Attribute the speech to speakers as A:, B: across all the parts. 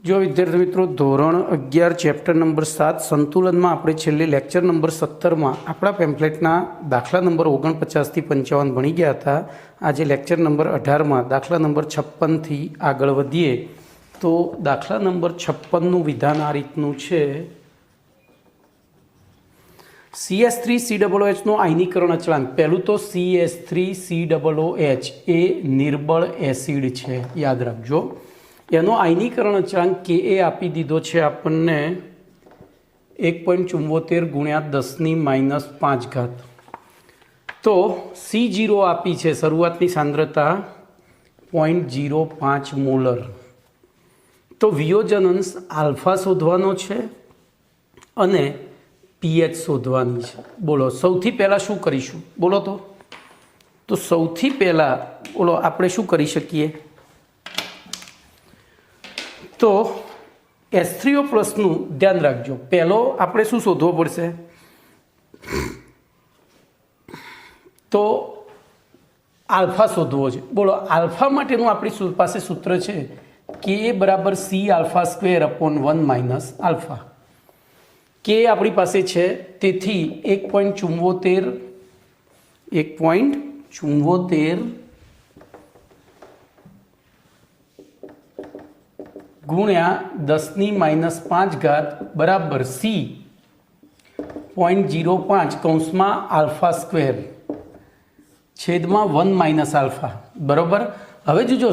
A: जो विद्यार्थी मित्रों धोरण 11 चैप्टर नंबर 7 संतुलन में આપણે છેલ્લે લેક્ચર નંબર 17 માં આપણા પેમ્ફલેટના દાખલા નંબર 49 થી 55 ભણી ગયા હતા। આજે લેક્ચર નંબર 18 માં દાખલા નંબર 56 થી આગળ વધીએ તો દાખલા નંબર 56 નું વિધાન આ રીતનું છે। CH3COOH નો આયનીકરણ અચળાંક પહેલું તો CH3COOH એ નિર્બળ એસિડ છે, યાદ રાખજો। એનો આયનીકરણ અચળાંક કે એ આપી દીધો છે આપણને 1.74 ગુણ્યા 10⁻⁵ તો C0 આપી છે શરૂઆતની સાંદ્રતા 0.05 મોલર। તો વિયોજન અંશ આલ્ફા શોધવાનો છે અને પીએચ શોધવાની છે। બોલો સૌથી પહેલાં શું કરીશું? બોલો તો સૌથી પહેલાં બોલો આપણે શું કરી શકીએ? तो H3O प्लसનું ધ્યાન રાખજો। પહેલો આપણે શું શોધવો પડશે? તો આલ્ફા શોધવો છે। બોલો આલ્ફા માટેનું આપણી પાસે સૂત્ર છે કે બરાબર C⁴/1 - આલ્ફા। કે આપણી પાસે છે, તેથી 1.74 गुण्या 10⁻⁵ बराबर C.05 कौंसમાં આલ્ફા સ્ક્વેર છેદમાં 1 - આલ્ફા બરાબર। હવે જોજો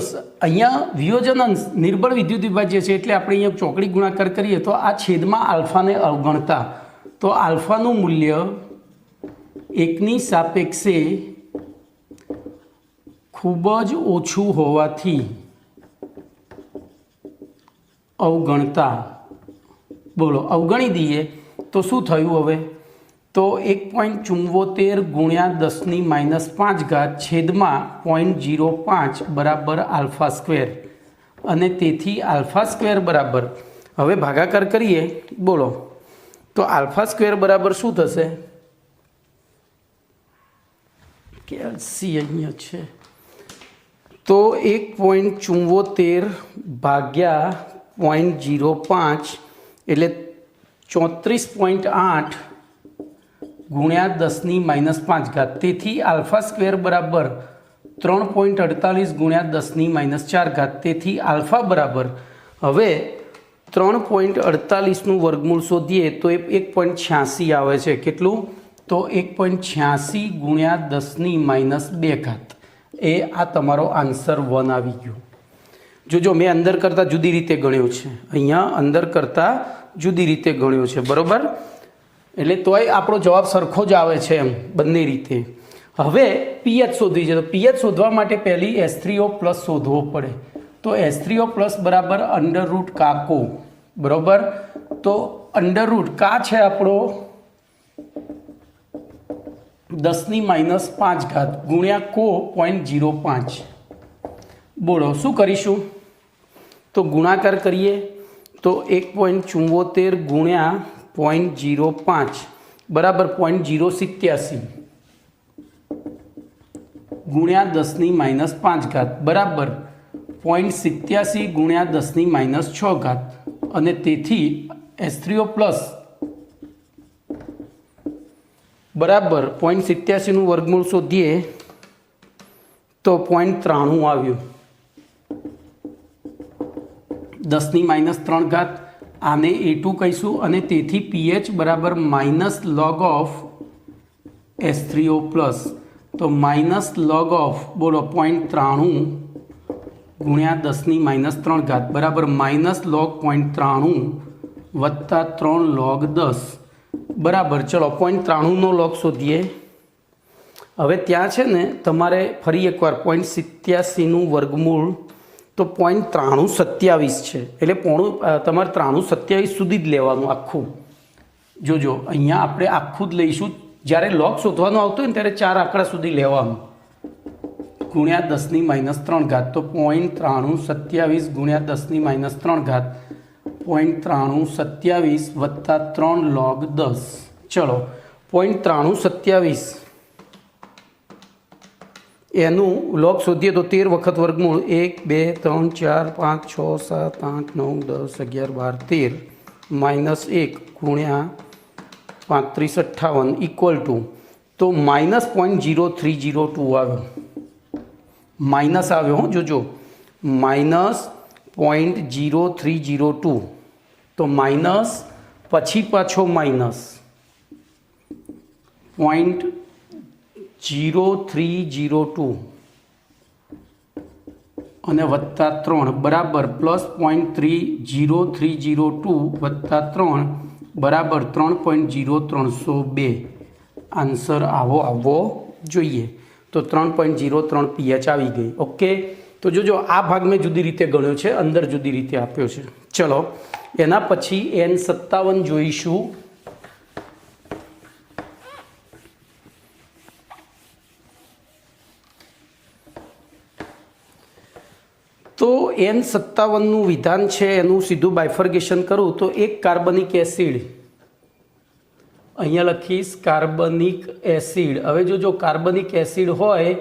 A: અહીંયા વિયોજન અંશ નિર્બળ વિદ્યુત વિભાજ્ય છે એટલે આપણે અહીંયા ચોકડી ગુણાકાર કરીએ તો આ છેદમાં આલ્ફાને અવગણતા તો આલ્ફાનું મૂલ્ય 1ની સાપેક્ષે ખૂબ જ ઓછું હોવાથી अवगणता बोलो अवगणी दीए तो शू थयुं हवे? तो 1.74 गुण्या 10⁻⁵ छेदमा 0.05 बराबर आल्फा स्क्वेर अने तेथी आल्फा स्क्वेर बराबर हवे भागाकार करिए। बोलो तो आल्फा स्क्वेर बराबर शू थशे? कैल्सी अहींया छे तो 1.74 भाग्या 0.05 એટલે 34.8 ગુણ્યા 10⁻⁵ તેથી આલ્ફા સ્ક્વેર બરાબર 3.48 ગુણ્યા 10⁻⁴ તેથી આલ્ફા બરાબર હવે 3.48 નું વર્ગમૂળ શોધીએ તો એ 1.86 આવે છે। કેટલું? તો 1.86 ગુણ્યા 10⁻²। એ આ તમારો આન્સર 1 આવી ગયો। जो मैं अंदर करता जुदी रीते गण्यो छे, अहींया अंदर करता जुदी रीते गण्यो छे बराबर। एटले तोय आपणो जवाब सरखो ज आवे छे एम बंने रीते। हवे पीएच शोधवी छे तो पीएच शोधवा माटे पहेली H3O प्लस शोधवो पड़े। तो H3O प्लस बराबर अंडर रूट काको बराबर। तो अंडर रूट का छे आपणो 10⁻⁵ गुण्या को 0.05। बोलो शू करीशू? तो गुणाकार करिए तो 1.74 गुण्या 0.05 बराबर 0.087 गुण्या 10⁻⁵ बराबर 0.87 गुण्या 10⁻⁶ अने तेथी H3O प्लस बराबर 0.87 નું વર્ગમૂળ શોધીએ तो 0.93 આવ્યું। 10⁻³ आने A2 कहीशू अने तेथी पीएच बराबर -log ऑफ H3O प्लस। तो -log ऑफ बोलो 0.93 गुण्या 10⁻³ बराबर -log 0.93 वत्ता 3 log 10 बराबर। चलो 0.93 નો log शोधीए। હવે ત્યાં છે ને તમારે ફરી એકવાર 0.87 નું વર્ગમૂળ તો 0.9327 છે એટલે તમારે 9327 સુધી જ લેવાનું આખું। જોજો અહીંયા આપણે આખું જ લઈશું। જ્યારે લોગ શોધવાનો આવતો હોય ને ત્યારે 4 આંકડા સુધી લેવાનું ગુણ્યા 10⁻³ તો 0.9327 ગુણ્યા 10⁻³ 0.9327 વત્તા 3 log 10। ચલો 0.9327 એનું લોગ શોધીએ તો 13 વખત વર્ગમૂળ 1 2 3 4 5 6 7 8 9 10 11 12 13 માઇનસ 1 ગુણ્યા 35 58 ઇક્વલ ટુ તો માઇનસ 0.0302 આવ્યો, માઇનસ આવ્યો જોજો, માઇનસ 0.0302, તો માઇનસ પછી પાછો માઇનસ 0.0302 અને વત્તા 3 બરાબર પ્લસ 0.0302 વત્તા 3 બરાબર 3.0302. આન્સર આવો આવવો જોઈએ. તો 3.03 pH આવી ગઈ. ઓકે, તો જોજો આ ભાગ મેં જુદી રીતે ગણ્યો છે, અંદર જુદી રીતે આપ્યો છે. ચલો એના પછી N57 જોઈશું. તો N57નું વિધાન છે એનું સીધું બાયફર્ગેશન કરું તો એક કાર્બનિક એસિડ, અહીંયા લખીશ કાર્બનિક એસિડ. હવે જોજો કાર્બનિક એસિડ હોય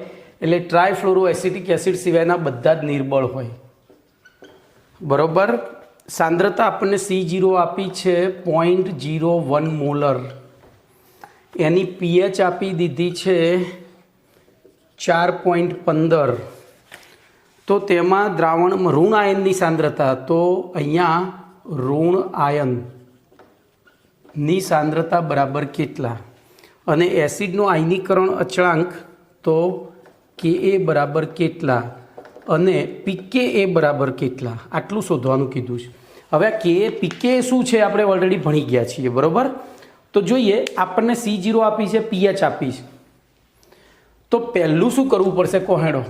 A: એટલે ટ્રાયફ્લોરોએસિટિક એસિડ સિવાયના બધા જ નિર્બળ હોય, બરોબર. સાંદ્રતા આપણને C0 આપી છે 0.01 મોલર, એની pH આપી દીધી છે 4.15. તો તેમાં દ્રાવણમાં ઋણ આયનની સાંદ્રતા, તો અહીંયા ઋણ આયનની સાંદ્રતા બરાબર કેટલા, અને એસિડનો આયનીકરણ અચળાંક તો Ka બરાબર કેટલા અને pKa બરાબર કેટલા, આટલું શોધવાનું કીધું છે. હવે pKa શું છે આપણે ઓલરેડી ભણી ગયા છીએ, બરાબર. તો જોઈએ આપણને C0 આપી છે, pH આપી છે, તો પહેલું શું કરવું પડશે કોહેડો,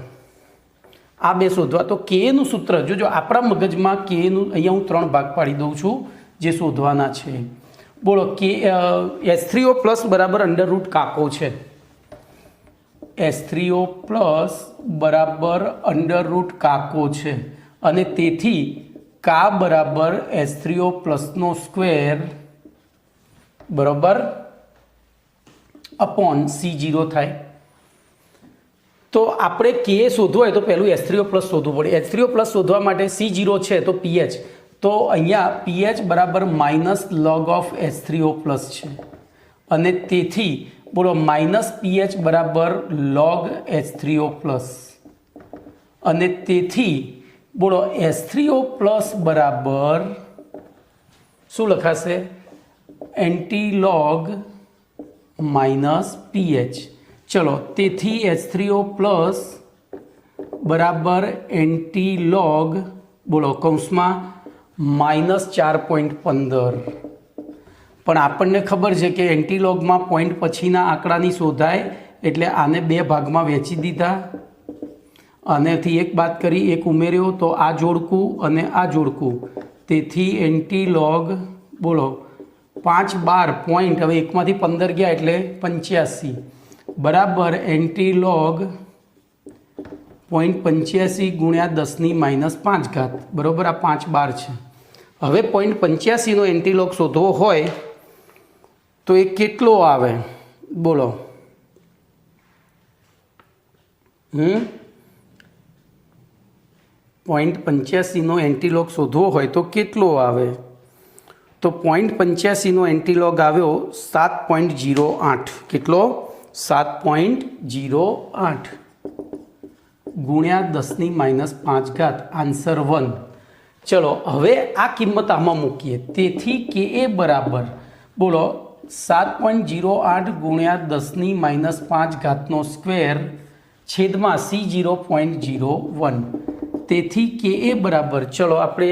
A: આ બે શોધવા. તો Kaનું સૂત્ર જોજો આપણા મગજમાં Kaનું અહીંયા હું 3 ભાગ પાડી દઉં છું જે શોધવાના છે. બોલો H3O પ્લસ બરાબર અંડરરૂટ કાકો છે, H3O પ્લસ બરાબર અંડરરૂટ કાકો છે, અને તેથી કા બરાબર H3O પ્લસનો સ્ક્વેર બરાબર અપોન C0 થાય. તો આપણે Ka શોધવું હોય તો પહેલું H3O પ્લસ શોધવું પડે. H3O પ્લસ શોધવા માટે C0 છે તો pH, તો અહીંયા pH બરાબર minus log of H3O plus છે, અને તેથી બોલો માઇનસ pH બરાબર લોગ H3O પ્લસ, અને તેથી બોલો H3O પ્લસ બરાબર શું લખાશે, એન્ટીલોગ માઇનસ pH. ચલો તેથી H3O પ્લસ બરાબર એન્ટીલોગ બોલો કૌંસમાં માઇનસ 4.15. પણ આપણને ખબર છે કે એન્ટીલોગમાં પોઈન્ટ પછીના આંકડાની શોધાય, એટલે આને 2 ભાગમાં વહેંચી દીધા, આનેથી એક બાદ કરી એક ઉમેર્યો તો આ જોડકું અને આ જોડકું, તેથી એન્ટીલોગ બોલો 5 12 પોઈન્ટ, હવે એકમાંથી 15 ગયા એટલે 85 બરાબર એન્ટીલોગ 0.85 ગુણ્યા 10⁻5, બરાબર. આ 5 12 છે. હવે 0.85નો એન્ટીલોગ શોધવો હોય તો એ કેટલો આવે બોલો, 0.85નો એન્ટીલોગ શોધવો હોય તો કેટલો આવે, તો 0.85નો એન્ટીલોગ આવ્યો 7.08. કેટલો, 7.08 ગુણ્યા 10⁻5, આન્સર 1. ચલો હવે આ કિંમત આમાં મૂકીએ, તેથી Ka બરાબર બોલો 7.08 ગુણ્યા 10⁻5નો સ્ક્વેર છેદમાં C0.01. તેથી Ka બરાબર, ચલો આપણે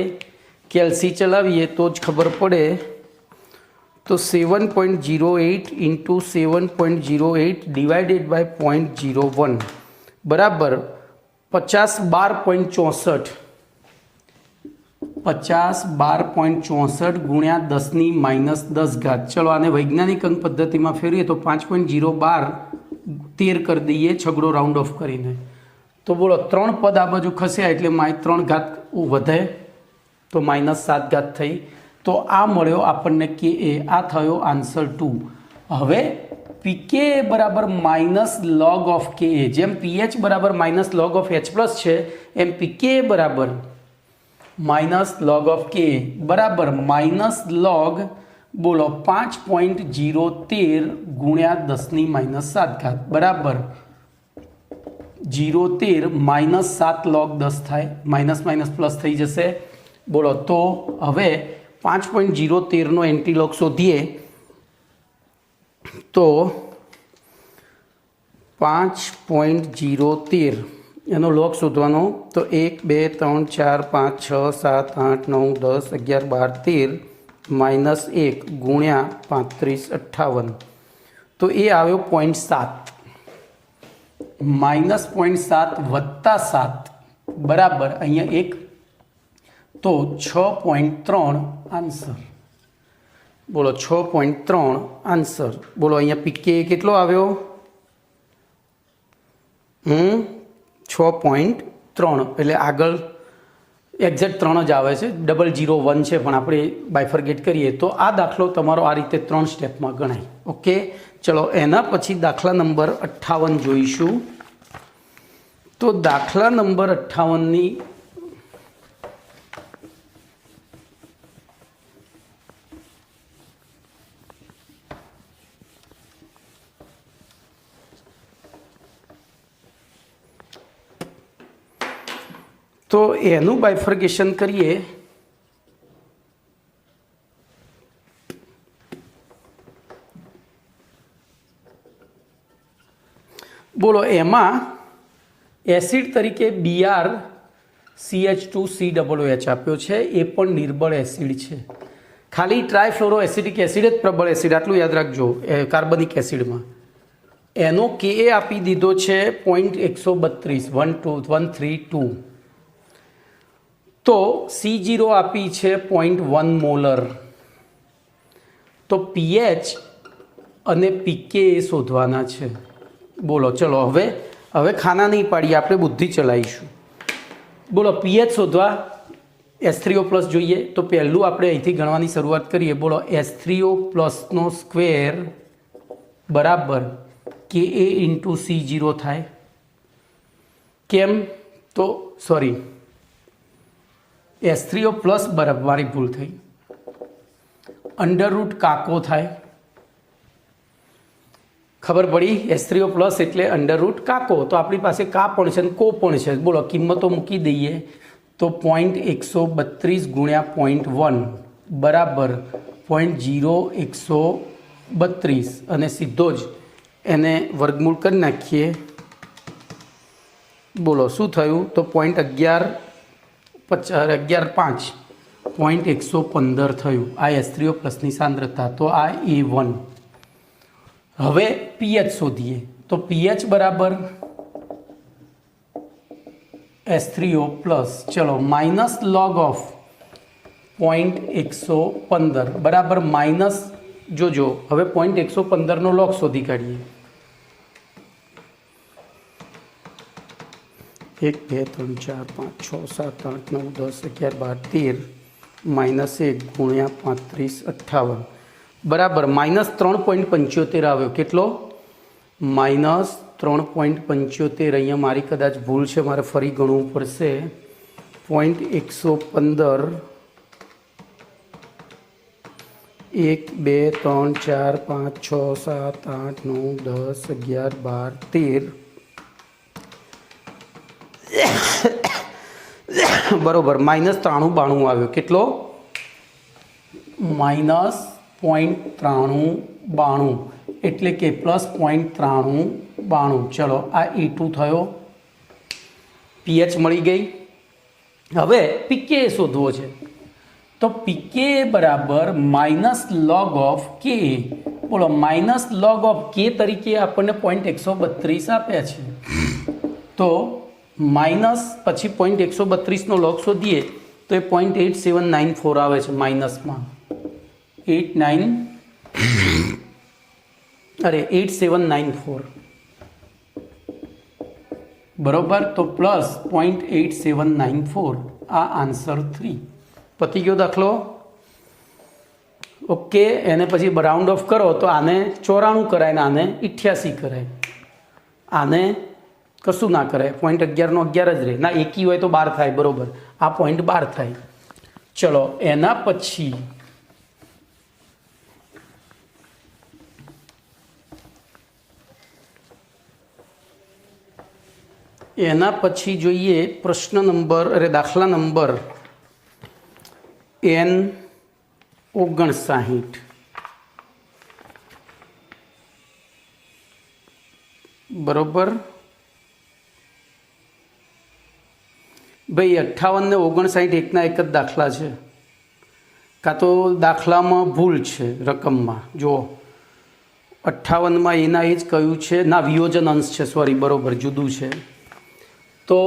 A: કેલ્સી ચલાવીએ તો જ ખબર પડે, તો 7.08 ઇન્ટુ 7.08 ડિવાઇડેડ બાય 0.01 બરાબર 50 12.64 ગુણ્યા 10⁻10. ચલો આને વૈજ્ઞાનિક અંક પદ્ધતિમાં ફેરવીએ તો 5.012 13 કરી દઈએ છગડો રાઉન્ડ ઓફ કરીને. તો બોલો 3 પદ આ બાજુ ખસ્યા એટલે -3 વધે તો -7 થઈ. તો આ મળ્યો આપણને Ka, આ થયો આન્સર 2. હવે પીકે બરાબર માઇનસ લોગ ઓફ કે, જેમ પીએચ બરાબર minus log of H plus છે એમ પીકે બરાબર માઇનસ લોગ ઓફ કે બરાબર માઇનસ લોગ બોલો 5.013 ગુણ્યા 10⁻7 બરાબર 013 માઇનસ 7 લોગ 10 થાય, માઇનસ માઇનસ પ્લસ થઈ જશે બોલો. તો હવે 5.013 નો એન્ટી લોગ શોધીએ તો 5.013 એનો લોગ શોધવાનો તો 1 2 3 4 5 6 7 8 9 10 11 12 13 માઇનસ 1 ગુણ્યા 35 58 તો એ આવ્યો 0.7 માઇનસ 0.7 વત્તા 7 બરાબર અહીંયા 1 તો 6.3 આન્સર બોલો. 6.3 આન્સર બોલો. અહીંયા પીકે કેટલો આવ્યો? 6.3 એટલે આગળ એક્ઝેક્ટ 3 જ આવે છે, 001 છે પણ આપણે બાયફર્ગેટ કરીએ તો આ દાખલો તમારો આ રીતે 3 સ્ટેપમાં ગણાય. ઓકે, ચલો એના પછી દાખલા નંબર 58 જોઈશું. તો દાખલા નંબર 58ની તો એનું બાયફર્ગેશન કરીએ બોલો. એમાં એસિડ તરીકે BrCH2COOH આપ્યો છે, એ પણ નિર્બળ એસિડ છે. ખાલી ટ્રાયફ્લોરો એસિડિક એસિડ જ પ્રબળ એસિડ, આટલું યાદ રાખજો કાર્બનિક એસિડમાં. એનો કે આપી દીધો છે 0.132 તો C0 આપી છે 0.1 મોલર. તો પીએચ અને પીકે શોધવાના છે બોલો. ચલો હવે ખાના નહીં પાડીએ, આપણે બુદ્ધિ ચલાવીશું બોલો. પીએચ શોધવા H3O+ જોઈએ તો પહેલું આપણે અહીંથી ગણવાની શરૂઆત કરીએ બોલો. H3O+ નો સ્ક્વેર બરાબર Ka ઇન્ટુ C0 થાય. કેમ? તો સોરી H3O+ બરાબર, મારી ભૂલ થઈ, અંડર રૂટ કાકો થાય. ખબર પડી? H3O+ એટલે અંડર રૂટ કાકો. તો આપણી પાસે કા પણ છે અને કો પણ છે બોલો. કિંમતો મૂકી દઈએ તો 0.132 ગુણ્યા 0.1 બરાબર 0.0132 અને સીધો જ એને વર્ગમૂળ કરી નાખીએ બોલો. શું થયું? તો 0.11 5 0.115 થયું. આ H3O+ની સાંદ્રતા. તો આ A1. હવે પીએચ શોધીએ તો પીએચ બરાબર H3O+. ચલો માઇનસ લોગ ઓફ 0.115 બરાબર માઇનસ, જોજો હવે 0.115 નો લોગ શોધી કાઢીએ. 1 2 3 4 5 6 7 8 9 10 11 12 13 માઇનસ 1 ગુણ્યા 35 58 બરાબર માઇનસ 3.75 આવ્યો. કેટલો? માઇનસ 3.75. અહીંયા મારી કદાચ ભૂલ છે, મારે ફરી ગણવું પડશે. 0.115 1 2 3 4 5 6 7 8 9 10 11 12 13 બરોબર માઇનસ 93 આવ્યો. કેટલો? માઇનસ 0.93 એટલે કે પ્લસ 0.93. ચલો આ E2 થયો. પીએચ મળી ગઈ. હવે પીકે શોધવો છે તો પીકે બરાબર માઇનસ લોગ ઓફ કે બોલો. માઇનસ લોગ ઓફ કે તરીકે આપણને 0.132 આપ્યા છે તો માઇનસ પછી 0.132 નો લોગ શોધીએ તો એ 0.8794 આવે છે માઇનસમાં 8794 બરોબર. તો પ્લસ 0.8794 આ આન્સર 3. પતી ગયો દાખલો. ઓકે, એને પછી રાઉન્ડ ઓફ કરો તો આને 94 કરાય ને આને 88 કરાય, આને કશું ના કરાય, 0.11 નો 11 જ રહે ના, એકી હોય તો 12 થાય, બરોબર, આ 0.12 થાય. ચલો એના પછી જોઈએ પ્રશ્ન નંબર દાખલા નંબર N59. બરોબર ભાઈ, 58 ને 59 એકના એક જ દાખલા છે, કાં તો દાખલામાં ભૂલ છે રકમમાં. જુઓ 58માં એના એ જ કહ્યું છે, ના વિયોજન અંશ છે, સોરી, બરોબર જુદું છે. તો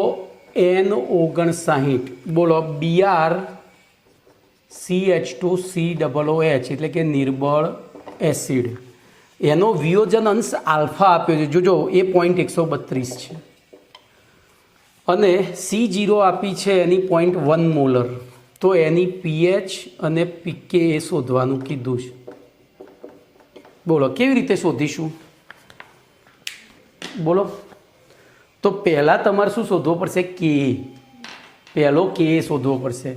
A: N59 બોલો, BrCH2COOH એટલે કે નિર્બળ એસિડ, એનો વિયોજન અંશ આલ્ફા આપ્યો છે, જોજો એ 0.132 છે, અને C0 આપી છે એની 0.1 મોલર. તો એની પીએચ અને પીકે એ શોધવાનું કીધું છે. બોલો કેવી રીતે શોધીશું? બોલો, તો પહેલાં તમારે શું શોધવો પડશે? કે પહેલો કે શોધવો પડશે.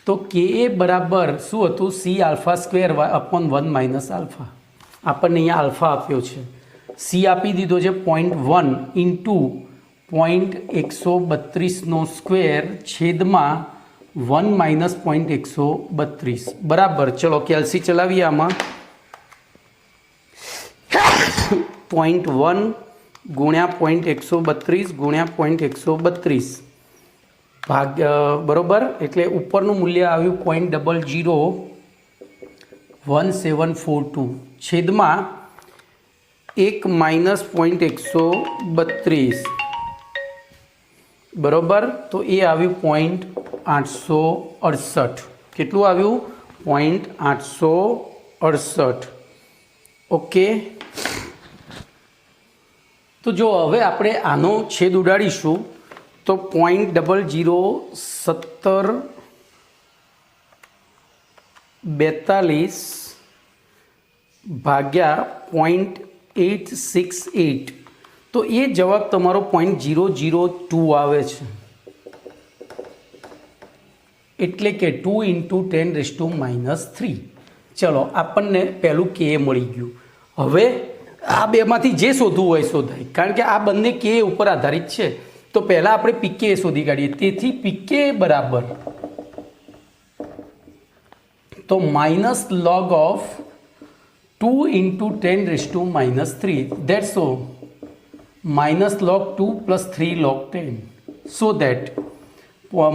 A: તો કે બરાબર શું હતું? C alpha square upon 1 minus alpha. આપણને અહીંયા આલ્ફા આપ્યો છે, સી આપી દીધો છે 0.1 ઇન્ટુ 0.132નો સ્ક્વેર છેદમાં 1 માઇનસ 0.132 બરાબર. ચલો કેલ્સી ચલાવીએ આમાં. 0.1 ગુણ્યા 0.132 ગુણ્યા 0.132 ભાગ બરોબર, એટલે ઉપરનું મૂલ્ય આવ્યું 0.01742 છેદમાં 1 માઇનસ 0.132 બરોબર. તો એ આવ્યું 0.868. કેટલું આવ્યું? 0.868. ઓકે, તો જો હવે આપણે આનો છેદ ઉડાડીશું તો 0.01742 ભાગ્યા 0.868, તો એ જવાબ તમારો 0.002 આવે છે, એટલે કે 2 × 10⁻³ ચલો આપણને પહેલું કે મળી ગયું. હવે આ બેમાંથી જે શોધવું હોય શોધાય, કારણ કે આ બંને કે ઉપર આધારિત છે. તો પહેલાં આપણે પીકે શોધી કાઢીએ. તેથી પીકે બરાબર તો minus log of 2 × 10⁻³ that's so minus log 2 plus 3 log 10, so that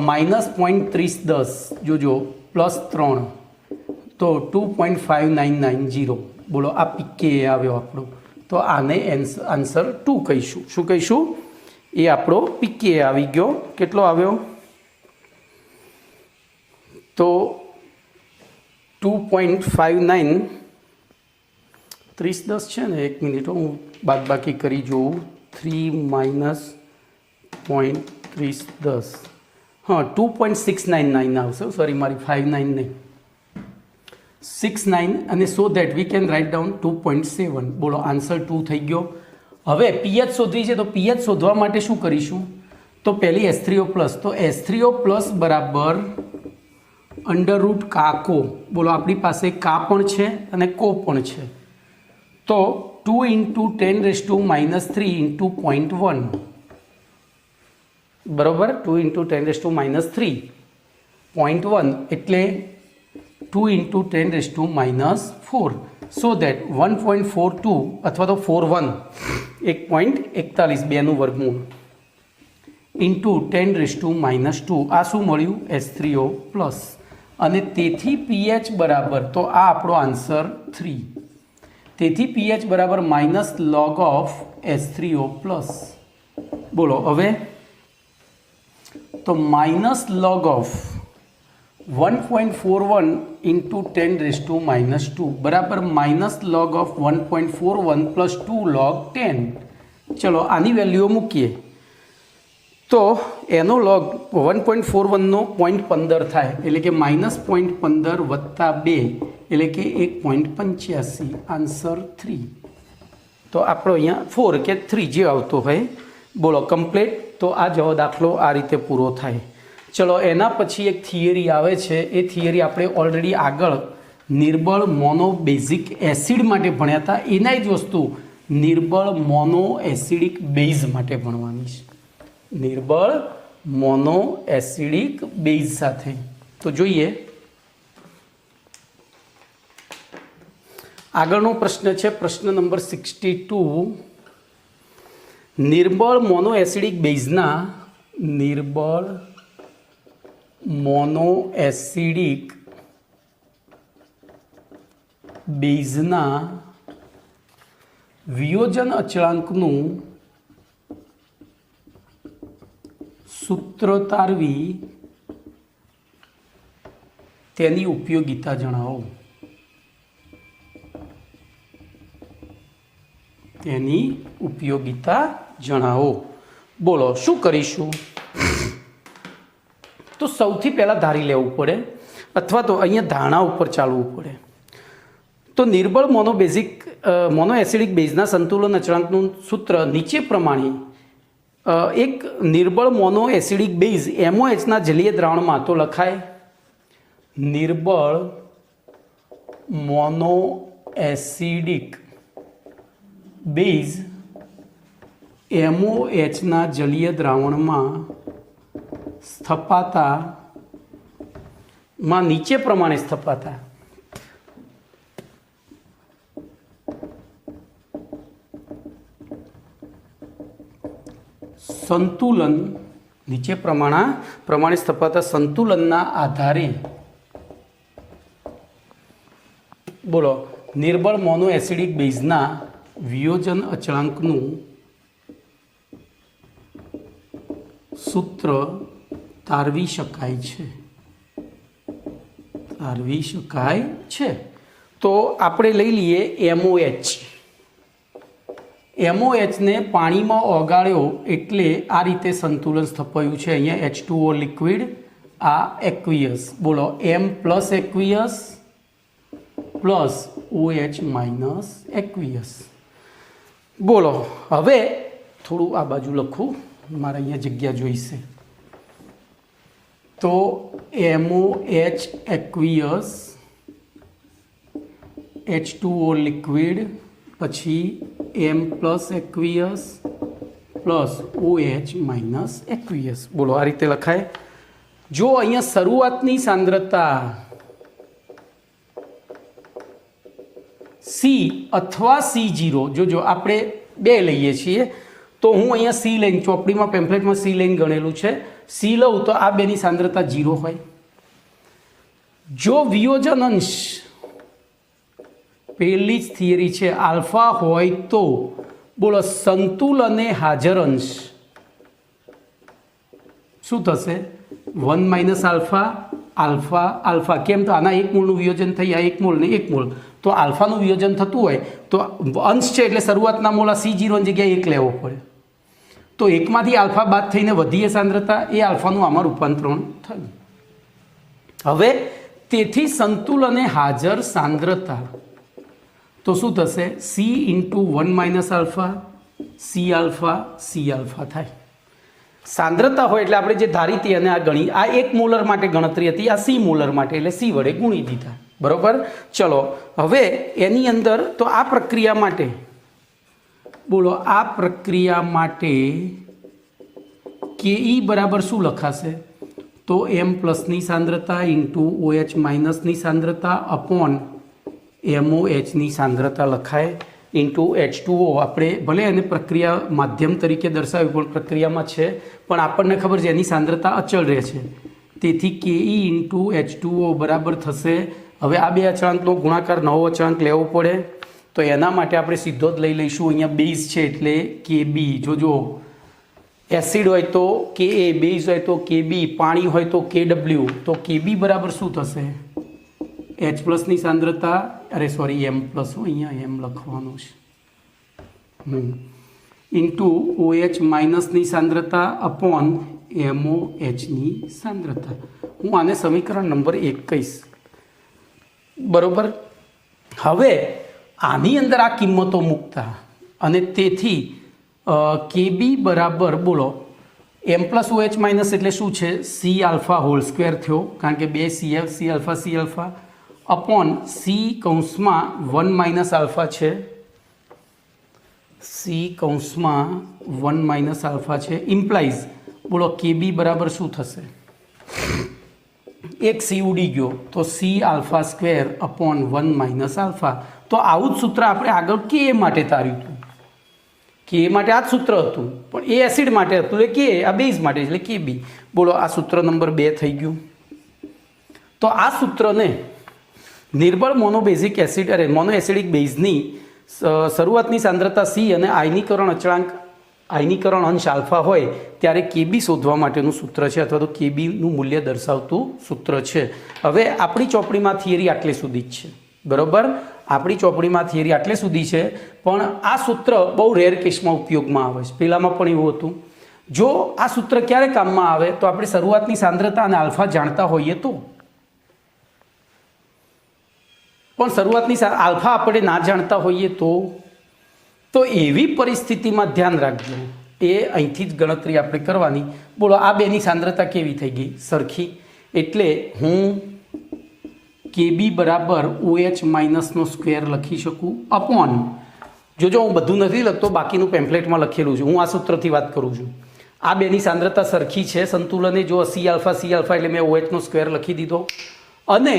A: minus 0.30 જોજો પ્લસ 3 તો 2.5990. બોલો આ પીકે આવ્યો આપણો. તો આને આન્સર 2 કહીશું. શું કહીશું? એ આપણો પીકે આવી ગયો. કેટલો આવ્યો? તો 2.59 30 છે ને, 1 મિનિટ હું બાદબાકી કરી જોઉં. 3 માઇનસ 0.30 હા 2.699 આવશે, સોરી મારી 59 નહીં 69, અને so that we can write down 2.7. બોલો આન્સર 2 થઈ ગયો. હવે પીએચ શોધવી છે, તો પીએચ શોધવા માટે શું કરીશું? તો પહેલી H3O પ્લસ, તો H3O પ્લસ બરાબર અંડરરૂટ કાકો. બોલો આપણી પાસે કા પણ છે અને કો પણ છે. તો 2 × 10⁻³ ઇન્ટુ 0.1 બરાબર, 2 × 10⁻³ 0.1 એટલે 2 × 10⁻⁴. સો દેટ 1.42 અથવા તો 41 1.41 બેનું વર્ગમૂળ ઇન્ટુ 10⁻². આ શું મળ્યું? H3O plus. અને તેથી પીએચ બરાબર, તો આ આપણો આન્સર 3. તેથી પીએચ બરાબર minus log of H3O plus. બોલો હવે તો માઇનસ log ઓફ 1.41 ઇન્ટુ 10⁻² બરાબર minus log of 1.41 plus 2 log 10. ચલો આની વેલ્યુઓ મૂકીએ તો એનો લોગ 1.41નો 0.15 થાય, એટલે કે -0.15 વત્તા 2 એટલે કે 1.85, આન્સર 3. તો આપણો અહીંયા 4 કે 3 જે આવતો હોય. બોલો કમ્પ્લીટ. તો આ જવો દાખલો આ રીતે પૂરો થાય. ચલો એના પછી એક થિયરી આવે છે, એ થિયરી આપણે ઓલરેડી આગળ નિર્બળ મોનો બેઝિક એસિડ માટે ભણ્યા હતા. એના જ વસ્તુ નિર્બળ મોનો એસિડિક બેઝ માટે ભણવાની છે. નિર્બળ મોનો એસિડિક બેઝ સાથે. તો જોઈએ આગળનો પ્રશ્ન છે પ્રશ્ન નંબર 62. નિર્બળ મોનો એસિડિક બેઝના નિર્બળ મોનો એસિડિક બેઝના વિયોજન અચળાંકનું સૂત્ર તારવી તેની ઉપયોગિતા જણાવો. તેની ઉપયોગિતા જણાવો. બોલો શું કરીશું? તો સૌથી પહેલાં ધારી લેવું પડે, અથવા તો અહીંયા ધારણા ઉપર ચાલવું પડે. તો નિર્બળ મોનો એસિડિક બેઝના સંતુલન અચળાંકનું સૂત્ર નીચે પ્રમાણે. એક નિર્બળ મોનો એસિડિક બેઝ MOHના જલીય દ્રાવણમાં તો લખાય નિર્બળ મોનો એસિડિક બેઝ MOHના જલીય દ્રાવણમાં સ્થપાતા નીચે પ્રમાણે સ્થપાતા સંતુલન નીચે પ્રમાણે સ્થપાતા સંતુલનના આધારે. બોલો નિર્બળ મોનો એસિડિક બેઝના વિયોજન અચળાંકનું સૂત્ર તારવી શકાય છે. તો આપણે લઈ લઈએ MOHને પાણીમાં ઓગાળ્યો એટલે આ રીતે સંતુલન સ્થપાયું છે. અહીંયા H2O લિક્વિડ, આ એક્વિયસ. બોલો M plus aqueous plus OH minus aqueous. બોલો હવે થોડું આ બાજુ લખું, મારે અહીંયા જગ્યા જોઈશે. તો MOH એક્વિયસ, H2O લિક્વિડ, પછી M plus aqueous plus OH minus aqueous. બોલો આ રીતે લખાય. જો અહીંયા શરૂઆતની સાંદ્રતા C અથવા C0, જો આપણે બે લઈએ છીએ તો હું અહીંયા C લઈને ચોપડીમાં પેમ્ફલેટમાં C લઈને ગણેલું છે. C લઉં તો આ બેની સાંદ્રતા 0 હોય. જો વિયોજન અંશ પહેલી જ થિયરી છે આલ્ફા હોય તો બોલો સંતુલને હાજર અંશ શું થશે? 1 માઇનસ આલ્ફા આલ્ફા આલ્ફા. કેમ? તો આના એક મૂળનું વિયોજન થઈ, આ એક મૂળ ને એક મૂળ, તો આલ્ફાનું વિયોજન થતું હોય તો અંશ છે એટલે શરૂઆતના મૂળ C0 ની જગ્યાએ 1 લેવો પડે. તો એકમાંથી આલ્ફા બાદ થઈને વધીએ સાંદ્રતા, એ આલ્ફાનું આમાં રૂપાંતરણ થયું. હવે તેથી સંતુલને હાજર સાંદ્રતા તો શું થશે? C into 1 minus alpha C alpha થાય. સાંદ્રતા હોય એટલે આપણે જે ધારી હતી અને આ ગણી, આ 1 મોલર માટે ગણતરી હતી, આ C મોલર માટે એટલે C વડે ગુણી દીધા. બરોબર. ચલો હવે એની અંદર તો આ પ્રક્રિયા માટે બોલો આ પ્રક્રિયા માટે KE બરાબર શું લખાશે? તો M પ્લસની સાંદ્રતા ઇન્ટુ OH માઇનસની સાંદ્રતા અપોન MOHની સાંદ્રતા લખાય ઇન્ટુ H2O. આપણે ભલે એને પ્રક્રિયા માધ્યમ તરીકે દર્શાવ્યું પણ પ્રક્રિયામાં છે, પણ આપણને ખબર છે એની સાંદ્રતા અચળ રહે છે. તેથી KE ઇન્ટુ H2O બરાબર થશે. હવે આ બે અચળાંકનો ગુણાકાર નવો અચળાંક લેવો પડે, તો એના માટે આપણે સીધો જ લઈ લઈશું. અહીંયા બેઝ છે એટલે KB. જોજો એસિડ હોય તો Ka, બેઝ હોય તો KB, પાણી હોય તો KW. તો KB બરાબર શું થશે? H પ્લસની સાંદ્રતા, M પ્લસ, અહીંયા M લખવાનું છે. ઇન્ટુ OH માઇનસની સાંદ્રતા અપોન MOHની સાંદ્રતા. હું આને સમીકરણ નંબર 1 કહીશ. બરોબર. હવે આની અંદર આ કિંમતો મૂકતા અને તેથી KB બરાબર બોલો M પ્લસ OH માઇનસ એટલે શું છે? C આલ્ફા હોલ સ્ક્વેર થયો, કારણ કે 2 C આલ્ફા અપોન C કૌંસમાં 1 માઇનસ આલ્ફા છે, C કૌંસમાં 1 માઇનસ આલ્ફા છે, ઇમ્પ્લાઇઝ બોલો KB બરાબર શું થશે? એક C ઉડી ગયો તો C alpha square upon 1 minus alpha. તો આવું જ સૂત્ર આપણે આગળ K માટે તાર્યું હતું. K માટે આ જ સૂત્ર હતું, પણ એ એસિડ માટે હતું એટલે K, આ બેઝ માટે એટલે KB. બોલો આ સૂત્ર નંબર 2 થઈ ગયું. તો આ સૂત્રને નિર્બળ મોનોબેઝિક એસિડ મોનો એસિડિક બેઝની શરૂઆતની સાંદ્રતા C અને આયનીકરણ અચળાંક આયનીકરણ અંશ આલ્ફા હોય ત્યારે KB શોધવા માટેનું સૂત્ર છે, અથવા તો KBનું મૂલ્ય દર્શાવતું સૂત્ર છે. હવે આપણી ચોપડીમાં થિયરી આટલે સુધી જ છે. બરાબર. આપણી ચોપડીમાં થિયરી આટલે સુધી છે, પણ આ સૂત્ર બહુ રેર કેસમાં ઉપયોગમાં આવે છે. પહેલામાં પણ એવું હતું. જો આ સૂત્ર ક્યારે કામમાં આવે તો આપણે શરૂઆતની સાંદ્રતા અને આલ્ફા જાણતા હોઈએ તો. પણ શરૂઆતની આલ્ફા આપણે ના જાણતા હોઈએ તો એવી પરિસ્થિતિમાં ધ્યાન રાખજો, એ અહીંથી જ ગણતરી આપણે કરવાની. બોલો આ બેની સાંદ્રતા કેવી થઈ ગઈ? સરખી. એટલે હું KB બરાબર OH માઇનસનો સ્ક્વેર લખી શકું અપોન, જોજો હું બધું નથી લખતો, બાકીનું પેમ્પલેટમાં લખેલું છે, હું આ સૂત્રથી વાત કરું છું. આ બેની સાંદ્રતા સરખી છે, સંતુલને જો C આલ્ફા એટલે મેં OH નો સ્ક્વેર લખી દીધો. અને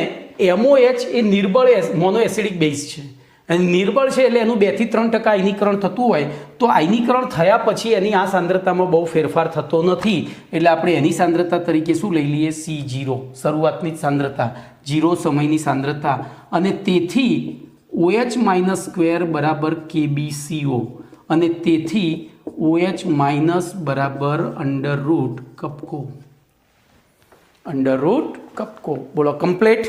A: MOH એ નિર્બળ મોનો એસિડિક બેઝ છે, અને નિર્બળ છે એટલે એનું 2 થી 3% આયનીકરણ થતું હોય તો આયનીકરણ થયા પછી એની આ સાંદ્રતામાં બહુ ફેરફાર થતો નથી, એટલે આપણે એની સાંદ્રતા તરીકે શું લઈ લઈએ? C0, શરૂઆતની જ સાંદ્રતા, 0 સમયની સાંદ્રતા. અને તેથી OH માઇનસ સ્ક્વેર બરાબર KBCO, અને તેથી OH માઇનસ બરાબર અંડરરૂટ કપકો. બોલો કમ્પ્લીટ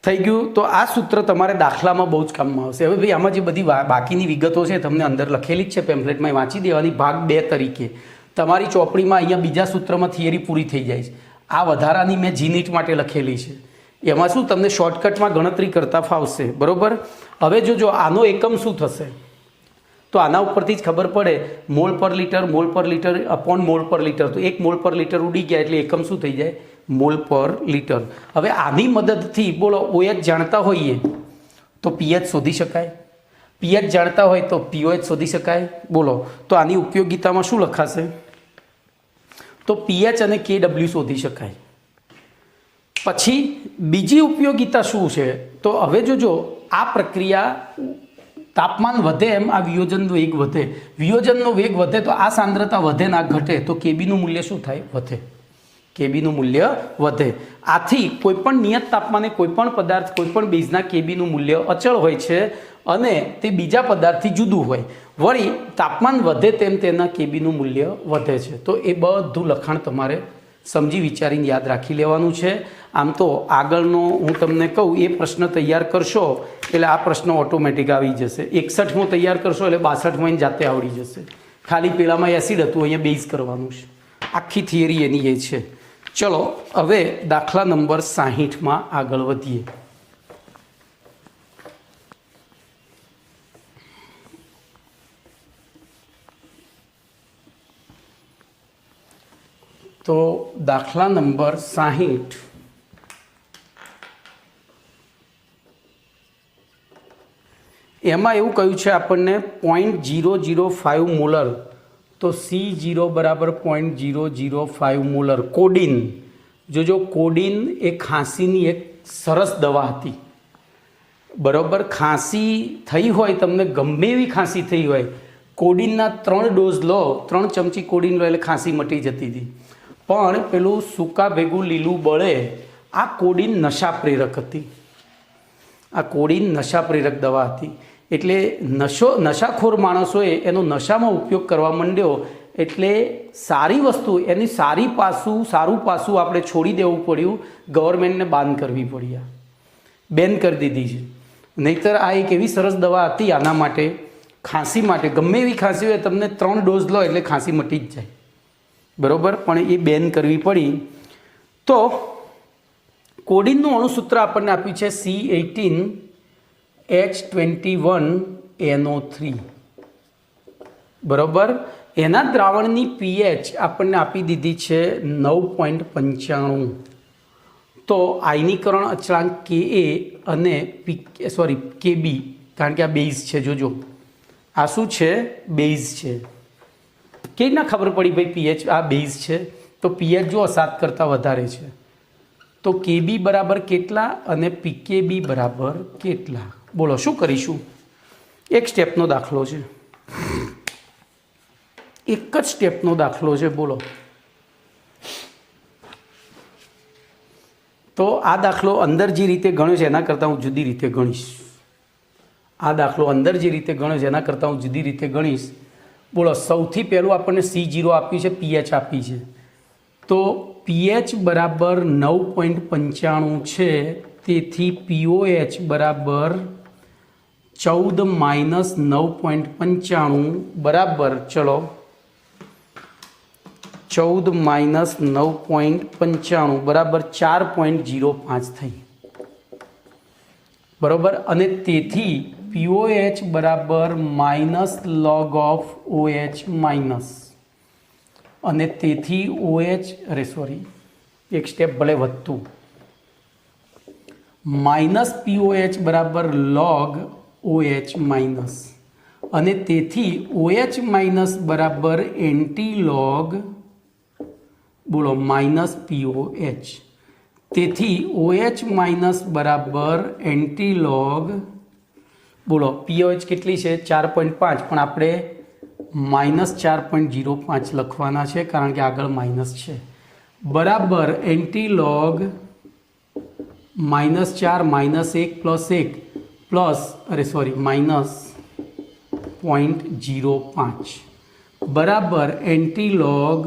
A: થઈ ગયું. તો આ સૂત્ર તમારે દાખલામાં બહુ જ કામમાં આવશે. હવે ભાઈ આમાં જે બધી બાકીની વિગતો છે તમને અંદર લખેલી જ છે પેમ્પલેટમાં, વાંચી દેવાની. ભાગ 2 તરીકે તમારી ચોપડીમાં અહીંયા બીજા સૂત્રમાં થિયરી પૂરી થઈ જાય છે. આ વધારાની મેં જીનીટ માટે લખેલી છે, એમાં શું તમને શોર્ટકટમાં ગણતરી કરતા ફાવશે. બરાબર. હવે જોજો આનો એકમ શું થશે તો આના ઉપરથી જ ખબર પડે. મોલ પર લીટર અપોન મોલ પર લીટર. તો 1 મોલ પર લીટર ઉડી ગયા એટલે એકમ શું થઈ જાય? મોલ પર લીટર. હવે આની મદદથી બોલો OH જાણતા હોઈએ તો pH શોધી શકાય, pH જાણતા હોય તો pOH શોધી શકાય. બોલો તો આની ઉપયોગિતામાં શું લખાશે? તો pH અને KW શોધી શકાય. પછી બીજી ઉપયોગિતા શું છે? તો હવે જોજો આ પ્રક્રિયા તાપમાન વધે એમ આ વિયોજનનો વેગ વધે. વિયોજનનો વેગ વધે તો આ સાંદ્રતા વધે ના ઘટે, તો KBનું મૂલ્ય શું થાય? વધે. KBનું મૂલ્ય વધે. આથી કોઈપણ નિયત તાપમાને કોઈપણ પદાર્થ કોઈપણ બેઝના KBનું મૂલ્ય અચળ હોય છે અને તે બીજા પદાર્થથી જુદું હોય. વળી તાપમાન વધે તેમ તેના KBનું મૂલ્ય વધે છે. તો એ બધું લખાણ તમારે સમજી વિચારીને યાદ રાખી લેવાનું છે. આમ તો આગળનો હું તમને કહું એ પ્રશ્ન તૈયાર કરશો એટલે આ પ્રશ્ન ઓટોમેટિક આવી જશે. 61મો તૈયાર કરશો એટલે 62માં જાતે આવડી જશે. ખાલી પેલામાં એસિડ હતું, અહીંયા બેઝ કરવાનું છે. આખી થિયરી એની એ છે. ચલો હવે દાખલા નંબર 60માં આગળ વધીએ. તો દાખલા નંબર 60 એમાં એવું કહ્યું છે આપણને 0.005 મોલર. તો C0 બરાબર 0.005 મોલર કોડિન. જોજો કોડિન એ ખાંસીની એક સરસ દવા હતી. બરાબર. ખાંસી થઈ હોય, તમને ગમે એવી ખાંસી થઈ હોય, કોડિનના 3 ડોઝ લો, 3 ચમચી કોડિન લો એટલે ખાંસી મટી જતી હતી. પણ પેલું સૂકા ભેગું લીલું બળે, આ કોડિન નશા પ્રેરક હતી. આ કોડિન નશા પ્રેરક દવા હતી. એટલે નશાખોર માણસોએ એનો નશામાં ઉપયોગ કરવા માંડ્યો, એટલે સારી વસ્તુ એની સારું પાસું આપણે છોડી દેવું પડ્યું. ગવર્મેન્ટને બાન કરવી પડી, બેન કરી દીધી છે. નહીંતર આ એક એવી સરસ દવા હતી આના માટે ખાંસી માટે ગમે એવી ખાંસી હોય તમને 3 ડોઝ લો એટલે ખાંસી મટી જ જાય, બરાબર, પણ એ બેન કરવી પડી. તો કોડિનનું અણુસૂત્ર આપણને આપ્યું છે C18H21NO3, બરાબર. એના દ્રાવણની પીએચ આપણને આપી દીધી છે 9.95. તો આયનીકરણ અચળાંક Ka અને Kb, કારણ કે આ બેઝ છે, જોજો આ શું છે, બેઝ છે. કેવી રીતના ખબર પડી ભાઈ પીએચ આ બેઝ છે? તો પીએચ જો 7 કરતાં વધારે છે તો Kb બરાબર કેટલા અને Pkb બરાબર કેટલા? બોલો શું કરીશું? એક સ્ટેપનો દાખલો છે, એક જ સ્ટેપનો દાખલો છે. બોલો, તો આ દાખલો અંદર જે રીતે ગણ્યો છે એના કરતાં હું જુદી રીતે ગણીશ. આ દાખલો અંદર જે રીતે ગણ્યો છે એના કરતાં હું જુદી રીતે ગણીશ. બોલો, સૌથી પહેલું આપણને C0 આપ્યું છે, પીએચ આપી છે. તો પીએચ બરાબર 9.95 છે, તેથી POH બરાબર 14 માઇનસ 9.95 બરાબર, ચલો 14 માઇનસ 9.95 બરાબર 4.05 થઈ, બરાબર. અને તેથી POH બરાબર minus log of OH minus, અને તેથી એક સ્ટેપ ભલે વધતું, માઇનસ POH બરાબર લોગ OH માઇનસ, અને તેથી OH માઇનસ બરાબર એન્ટી લોગ, બોલો, માઇનસ POH. તેથી OH માઇનસ બરાબર એન્ટી લોગ, બોલો, POH કેટલી છે? 4.5, પણ આપણે માઇનસ 4.05 લખવાના છે કારણ કે આગળ માઇનસ છે, બરાબર એન્ટી લોગ -4 -1 + 1 માઇનસ 0.05 બરાબર એન્ટી લોગ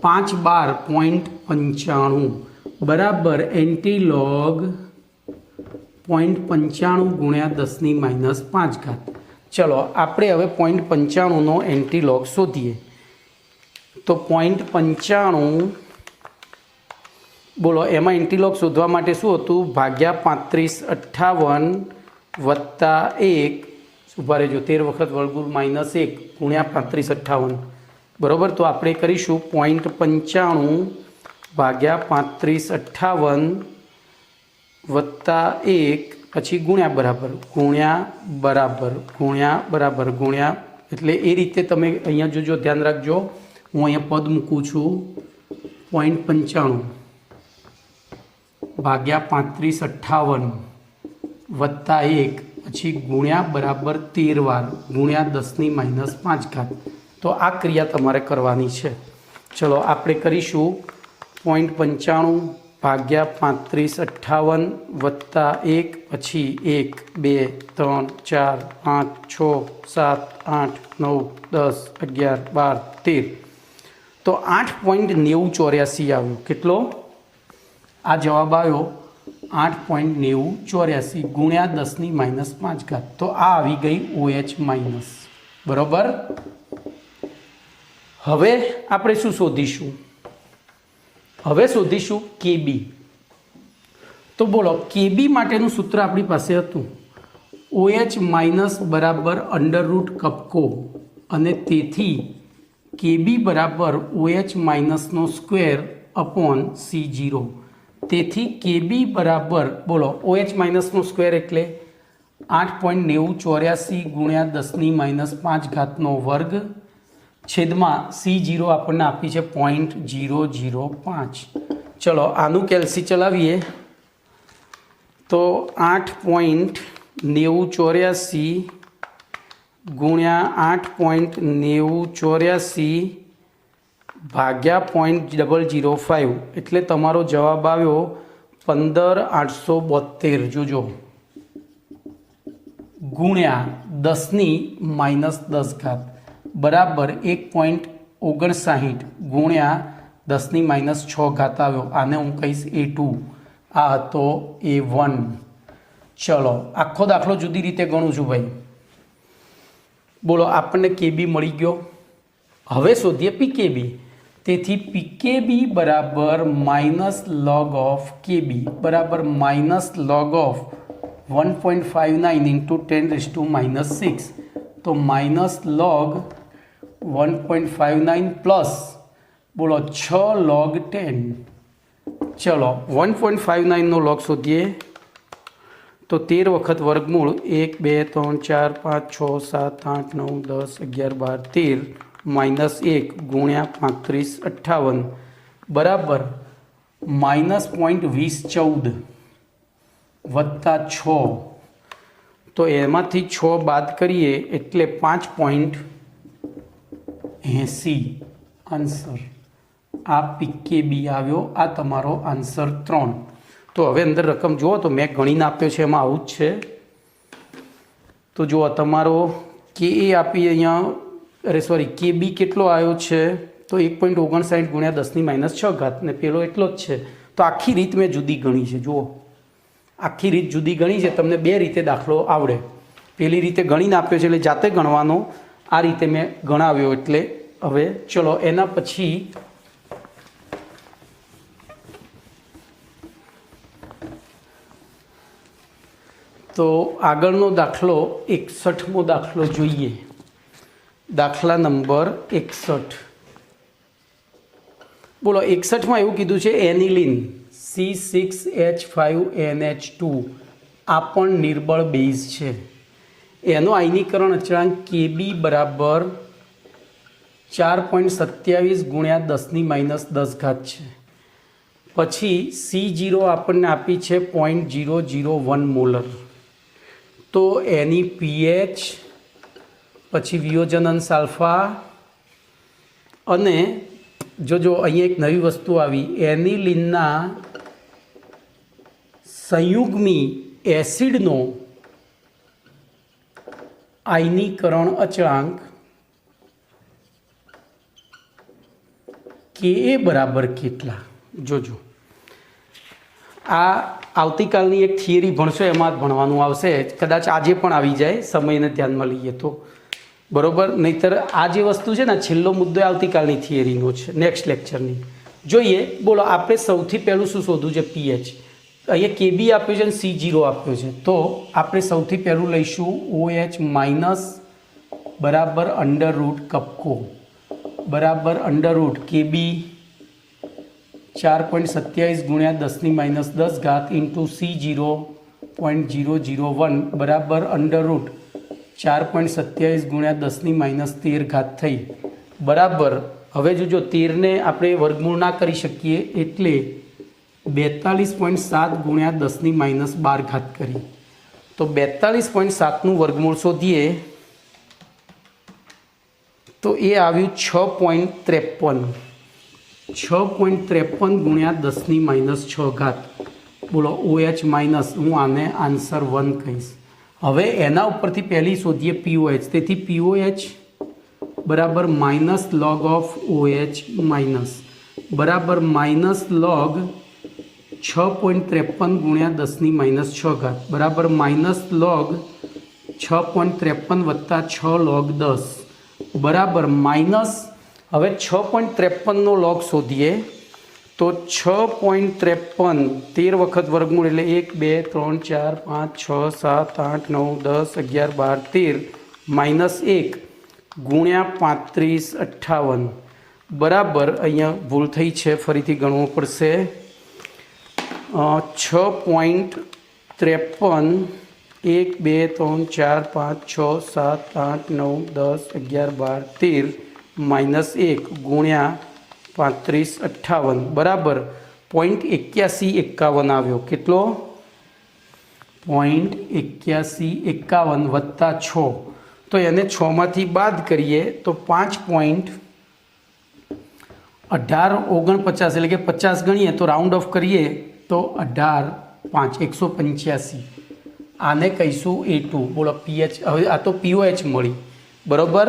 A: 5/12.95 બરાબર એન્ટી લોગ 0.95 ગુણ્યા 10⁻⁵. ચલો આપણે હવે 0.95નો એન્ટી લોગ શોધીએ. તો 0.95, બોલો, એમાં એન્ટી લોગ શોધવા માટે શું હતું? ભાગ્યા 3558 વત્તા 1, ઉભા રહેજો, 13 વખત વર્ગમૂળ -1 ગુણ્યા 3558, બરાબર. તો આપણે કરીશું 0.95 ભાગ્યા 3558 વત્તા 1, પછી ગુણ્યા બરાબર ગુણ્યા, એટલે એ રીતે તમે અહીંયા જોજો, ધ્યાન રાખજો. હું અહીંયા પદ મૂકું છું 0.95 ભાગ્યા 3558 વત્તા 1, પછી ગુણ્યા બરાબર 13 વાર ગુણ્યા 10⁻⁵. તો આ ક્રિયા તમારે કરવાની છે. ચલો આપણે કરીશું 0.95 ભાગ્યા 3558 વત્તા 1, પછી 1 2 3 4 5 6 7 8 9 10 11 12 13, તો 8.9084 આવ્યું. કેટલો આ જવાબ આવ્યો? 8.9084 ગુણ્યા 10⁻⁵. તો આ આવી ગઈ OH માઇનસ, બરાબર. હવે આપણે શું શોધીશું? હવે શોધીશું Kb. તો બોલો, Kb માટેનું સૂત્ર આપણી પાસે હતું OH માઇનસ બરાબર અંડરરૂટ કપકો, અને તેથી Kb બરાબર OH માઇનસનો સ્ક્વેર અપોન C0. તેથી Kb બરાબર, બોલો, OH માઇનસનો સ્ક્વેર એટલે 8.9084 ગુણ્યા 10⁻⁵ વર્ગ છેદમાં C0 આપણને આપી છે 0.005. ચલો આનું કેલ્સી ચલાવીએ તો 8.9084 ગુણ્યા 8.9084 ભાગ્યા 0.005, એટલે તમારો જવાબ આવ્યો 15872. જોજો, ગુણ્યા 10⁻⁻, બરાબર 1.59 ગુણ્યા 10⁻⁶ આવ્યો. આને હું કહીશ A2, આ હતો A1. ચલો આખો દાખલો જુદી રીતે ગણું છું ભાઈ. બોલો આપણને કેબી મળી ગયો. હવે શોધીએ પીકેબી. તેથી પીકેબી બરાબર માઇનસ લોગ ઓફ કેબી બરાબર માઇનસ લોગ ઓફ 1.59 ઇન્ટુ 10⁻⁻6. તો માઇનસ લોગ 1.59 પ્લસ બોલો 6 log 10. ચલો 1.59નો લોગ શોધીએ તો 13 વખત વર્ગમૂળ 1 2 3 4 5 6 7 8 9 10 11 12 13 -1 ગુણ્યા 35 58 બરાબર -0.2014 વત્તા 6. તો એમાંથી 6 બાદ કરીએ એટલે 5.80 આન્સર. આ પીકેબી આવ્યો. આ તમારો આન્સર 3. તો હવે અંદર રકમ જુઓ તો મેં ગણીને આપ્યો છે એમાં આવું જ છે. તો જુઓ તમારો કે એ આપી અહીંયા કેબી કેટલો આવ્યો છે તો 1.59 ગુણ્યા 10⁻6 ને પેલો એટલો જ છે. તો આખી રીત મેં જુદી ગણી છે. જુઓ આખી રીત જુદી ગણી છે. તમને બે રીતે દાખલો આવડે. પેલી રીતે ગણીને આપ્યો છે એટલે જાતે ગણવાનો. આ રીતે મેં ગણાવ્યો એટલે હવે ચલો એના પછી તો આગળનો દાખલો 61મો દાખલો જોઈએ. દાખલા નંબર 61. બોલો 61માં એવું કીધું છે એનિલિન C6H5NH2 આ પણ નિર્બળ બેઝ છે. એનો આયનીકરણ અચળાંક કેબી બરાબર 4.27 ગુણ્યા 10⁻10 છે. પછી C0 આપણને આપી છે 0.001 મોલર. તો એની પીએચ પછી વિયોજન અંશ આલ્ફા અને જો અહીંયા એક નવી વસ્તુ આવી એનિલિનના સંયુગ્મી એસિડનો આયનીકરણ અચળાંક કે એ બરાબર કેટલા જોજો. આ આવતીકાલની એક થિયરી ભણશો એમાં જ ભણવાનું આવશે. કદાચ આજે પણ આવી જાય સમયને ધ્યાનમાં લઈએ તો બરાબર. નહીંતર આ જે વસ્તુ છે ને છેલ્લો મુદ્દો આવતીકાલની થિયરીનો છે નેક્સ્ટ લેક્ચરની. જોઈએ બોલો આપણે સૌથી પહેલું શું શોધવું છે પીએચ. અહીંયા કેબી આપ્યું છે અને C0 આપ્યો છે. તો આપણે સૌથી પહેલું લઈશું OH માઇનસ બરાબર અંડર રૂટ કપકો બરાબર અંડર રૂટ કેબી 4.27 ગુણ્યા 10⁻10 ઇન્ટુ C0.001 બરાબર અંડર રૂટ 4.27 ગુણ્યા 10⁻13 થઈ બરાબર. હવે જો 13ને આપણે વર્ગમૂળ ના કરી શકીએ એટલે 42.7 ગુણ્યા 10⁻12 કરી. તો 42.7નું વર્ગમૂળ શોધીએ તો એ આવ્યું 6.53 ગુણ્યા 10⁻6. બોલો OH માઇનસ હું આને આન્સર 1 કહીશ. હવે એના ઉપરથી પહેલી શોધીએ POH. તેથી POH બરાબર minus log of OH minus બરાબર માઇનસ લોગ 6.53 ગુણ્યા 10⁻6 બરાબર માઇનસ લોગ 6.53 વત્તા 6 log 10 બરાબર માઇનસ. હવે 6.53નો લોગ શોધીએ તો 6.53 13 વખત વર્ગમૂળ એટલે 1 2 3 4 5 6 7 8 9 10 11 12 13 -1 ગુણ્યા 35 58 બરાબર. અહીંયા ભૂલ થઈ છે ફરીથી ગણવું પડશે. 6.53 1 2 3 4 5 6 7 8 9 10 11 12 13 -1 ગુણ્યા 35 58 બરાબર 0.8151 આવ્યો. કેટલો 0.8151 વત્તા 6. તો એને 6માંથી બાદ કરીએ તો 5.1849 એટલે કે 50 ગણીએ તો રાઉન્ડ ઓફ કરીએ તો 18 5 185. આને કહીશું A2. બોલો પીએચ. હવે આ તો POH મળી બરાબર.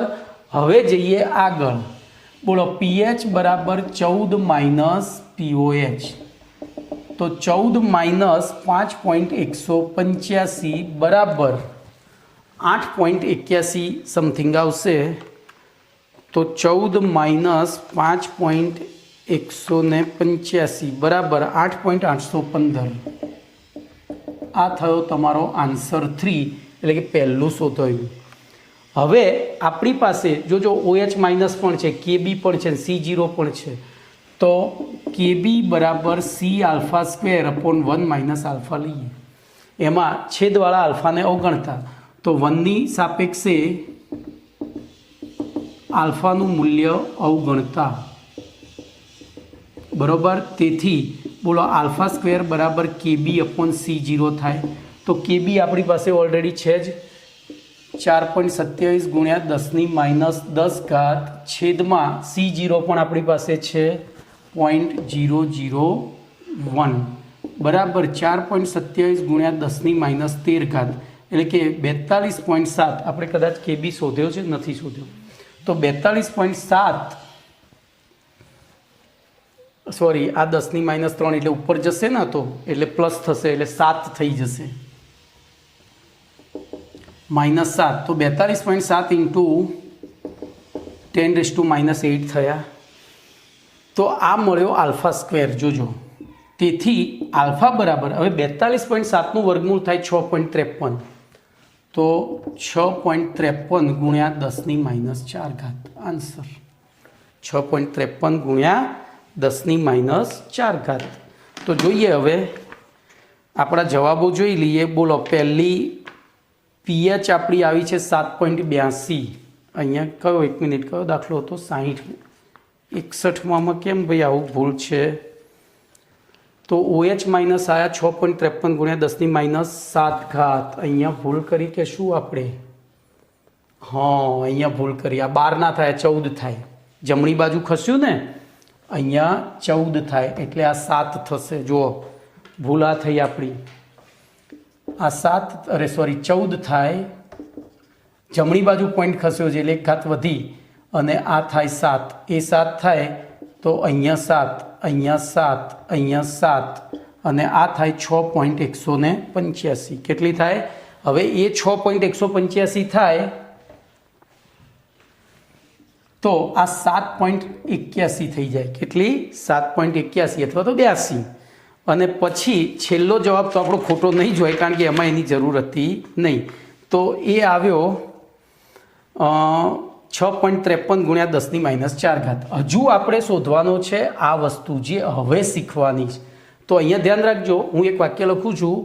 A: હવે જઈએ આગળ. બોલો પીએચ બરાબર 14 માઇનસ POH. તો 14 માઇનસ 5.185 બરાબર 8.81 સમથિંગ આવશે, તો 14 - 5.185 બરાબર 8.815. આ થયો તમારો આન્સર 3, એટલે કે પહેલું શોધાયું. હવે આપણી પાસે જો OH માઇનસ પણ છે, KB પણ છે, C0 પણ છે, તો KB બરાબર C⁴/1 - આલ્ફા લઈએ. એમાં છેદવાળા આલ્ફાને અવગણતા, તો 1ની સાપેક્ષે આલ્ફાનું મૂલ્ય અવગણતા, બરાબર. તેથી બોલો α² બરાબર KB/C0 થાય. તો KB આપણી પાસે ઓલરેડી છે જ 4.27 × 10⁻10 છેદમાં C0 પણ આપણી પાસે છે 0.001 બરાબર 4.27 × 10⁻13 એટલે કે 42.7. આપણે કદાચ KB શોધ્યો છે, નથી શોધ્યો, તો 42.7 સોરી આ 10⁻3 એટલે ઉપર જશે ને, તો એટલે પ્લસ થશે એટલે 7 થઈ જશે, -7. તો 42.7 × 10⁻8 થયા. તો આ મળ્યો α². જોજો, તેથી આલ્ફા બરાબર, હવે 42.7નું વર્ગમૂળ થાય 6.53, તો 6.53 × 10⁻4 આન્સર 6.53 × 10⁻4. તો જોઈએ હવે આપણા જવાબો જોઈ લઈએ. બોલો પહેલી પીએચ આપણી આવી છે 7.82. અહીંયા કયો 1 મિનિટ કયો દાખલો હતો? 60 કેમ ભાઈ આવું ભૂલ છે? તો OH માઇનસ આવ્યા 6.53 × 10⁻7. અહીંયા ભૂલ કરી કે શું આપણે? હા, અહીંયા ભૂલ કરી. આ 12 ના થાય, 14 થાય. જમણી બાજુ ખસ્યું ને, અહીંયા 14 થાય એટલે આ 7 થશે. જુઓ ભૂલ આ થઈ આપણી. આ 14 થાય, જમણી બાજુ પોઈન્ટ ખસ્યો છે એટલે 1 ઘાત વધી, અને આ થાય 7. એ 7 થાય તો અહીંયા 7, અહીંયા 7, અહીંયા 7, અને આ થાય 6.185. કેટલી થાય? હવે એ 6.185 થાય તો આ 7.81 થઈ જાય. કેટલી? 7.81 અથવા તો 82. અને પછી છેલ્લો જવાબ તો આપણો ખોટો નહીં જ હોય, કારણ કે એમાં એની જરૂર હતી નહીં. તો એ આવ્યો 6.53 × 10⁻4. હજુ આપણે શોધવાનો છે આ વસ્તુ જે હવે શીખવાની છે. તો અહીંયા ધ્યાન રાખજો, હું એક વાક્ય લખું છું.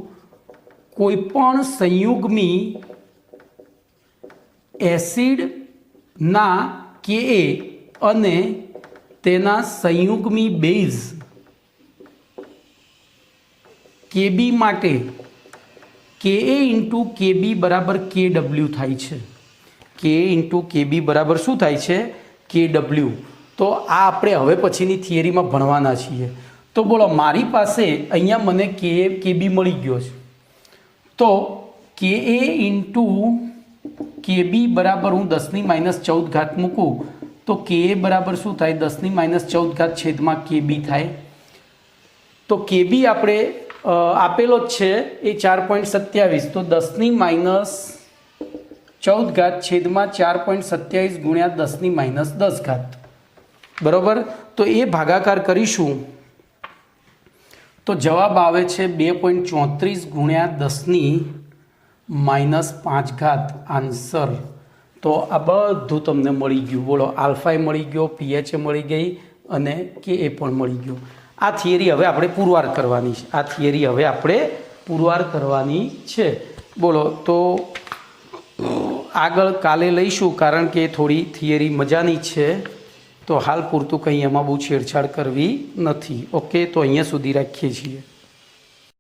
A: કોઈ પણ સંયુગ્મી એસિડના Ka અને તેના સંયુગ્મી બેઝ Kb માટે Ka × Kb બરાબર Kw થાય છે. Ka × Kb બરાબર શું થાય છે? Kw. તો આ આપણે હવે પછીની થિયરીમાં ભણવાના છીએ. તો બોલો મારી પાસે અહીંયા મને Kb મળી ગયો છે, તો Ka × Kb બરાબર હું 10⁻14 મૂકું તો Ka બરાબર શું થાય? 10⁻14 છેદમાં Kb થાય. તો Kb આપણે આપેલો જ છે એ 4.27, તો 10⁻14 છેદમાં 4.27 × 10⁻10 બરાબર. તો એ ભાગાકાર કરીશું તો જવાબ આવે છે 2.34 × 10⁻5 આન્સર. તો આ બધું તમને મળી ગયું. બોલો આલ્ફા મળી ગયો, પીએચ મળી ગઈ અને કે પણ મળી ગયો. આ થિયરી હવે આપણે પુરવાર કરવાની છે. બોલો તો આગળ કાલે લઈશું, કારણ કે થોડી થિયરી મજાની છે. તો હાલ પૂરતું કંઈ એમાં બહુ છેડછાડ કરવી નથી. ઓકે, તો અહીંયા સુધી રાખીએ છીએ.